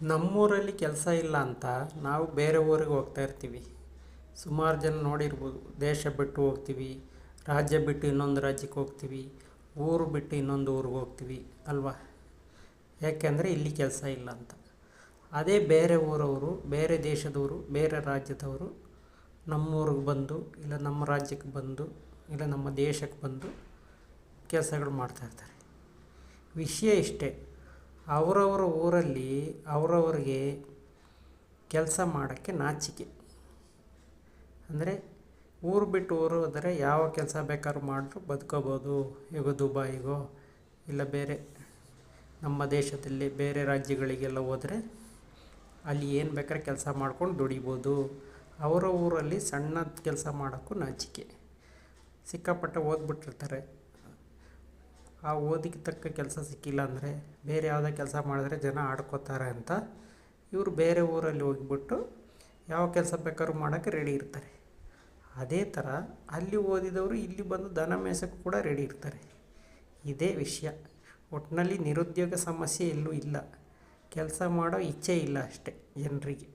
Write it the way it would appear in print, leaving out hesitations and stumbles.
ನಮ್ಮೂರಲ್ಲಿ ಕೆಲಸ ಇಲ್ಲ ಅಂತ ನಾವು ಬೇರೆ ಊರಿಗೆ ಹೋಗ್ತಾ ಇರ್ತೀವಿ. ಸುಮಾರು ಜನ ನೋಡಿರ್ಬೋದು, ದೇಶ ಬಿಟ್ಟು ಹೋಗ್ತೀವಿ, ರಾಜ್ಯ ಬಿಟ್ಟು ಇನ್ನೊಂದು ರಾಜ್ಯಕ್ಕೆ ಹೋಗ್ತೀವಿ, ಊರು ಬಿಟ್ಟು ಇನ್ನೊಂದು ಊರಿಗೆ ಹೋಗ್ತೀವಿ ಅಲ್ವಾ. ಯಾಕೆಂದರೆ ಇಲ್ಲಿ ಕೆಲಸ ಇಲ್ಲ ಅಂತ. ಅದೇ ಬೇರೆ ಊರವರು, ಬೇರೆ ದೇಶದವರು, ಬೇರೆ ರಾಜ್ಯದವರು ನಮ್ಮೂರಿಗೆ ಬಂದು, ಇಲ್ಲ ನಮ್ಮ ರಾಜ್ಯಕ್ಕೆ ಬಂದು, ಇಲ್ಲ ನಮ್ಮ ದೇಶಕ್ಕೆ ಬಂದು ಕೆಲಸಗಳು ಮಾಡ್ತಾಯಿರ್ತಾರೆ. ವಿಷಯ ಇಷ್ಟೇ, ಅವರವರ ಊರಲ್ಲಿ ಅವರವ್ರಿಗೆ ಕೆಲಸ ಮಾಡೋಕ್ಕೆ ನಾಚಿಕೆ. ಅಂದರೆ ಊರು ಬಿಟ್ಟು ಊರು ಹೋದರೆ ಯಾವ ಕೆಲಸ ಬೇಕಾದ್ರೂ ಮಾಡಿದ್ರು ಬದುಕೋಬೋದು. ಈಗ ದುಬೈಗೋ ಇಲ್ಲ ಬೇರೆ ನಮ್ಮ ದೇಶದಲ್ಲಿ ಬೇರೆ ರಾಜ್ಯಗಳಿಗೆಲ್ಲ ಹೋದರೆ ಅಲ್ಲಿ ಏನು ಬೇಕಾದ್ರೆ ಕೆಲಸ ಮಾಡ್ಕೊಂಡು ದುಡಿಬೋದು. ಅವರ ಊರಲ್ಲಿ ಸಣ್ಣ ಕೆಲಸ ಮಾಡೋಕ್ಕೂ ನಾಚಿಕೆ. ಸಿಕ್ಕಾಪಟ್ಟೆ ಓದ್ಬಿಟ್ಟಿರ್ತಾರೆ. ಆ ಓದಿಗೆ ತಕ್ಕ ಕೆಲಸ ಸಿಕ್ಕಿಲ್ಲ ಅಂದರೆ ಬೇರೆ ಯಾವುದೇ ಕೆಲಸ ಮಾಡಿದ್ರೆ ಜನ ಆಡ್ಕೋತಾರೆ ಅಂತ ಇವರು ಬೇರೆ ಊರಲ್ಲಿ ಹೋಗಿಬಿಟ್ಟು ಯಾವ ಕೆಲಸ ಬೇಕಾದ್ರೂ ಮಾಡೋಕ್ಕೆ ರೆಡಿ ಇರ್ತಾರೆ. ಅದೇ ಥರ ಅಲ್ಲಿ ಓದಿದವರು ಇಲ್ಲಿ ಬಂದು ದನ ಮೇಯ್ಸೋಕ್ಕೂ ಕೂಡ ರೆಡಿ ಇರ್ತಾರೆ. ಇದೇ ವಿಷಯ. ಒಟ್ಟಿನಲ್ಲಿ ನಿರುದ್ಯೋಗ ಸಮಸ್ಯೆ ಎಲ್ಲೂ ಇಲ್ಲ, ಕೆಲಸ ಮಾಡೋ ಇಚ್ಛೆ ಇಲ್ಲ ಅಷ್ಟೇ ಜನರಿಗೆ.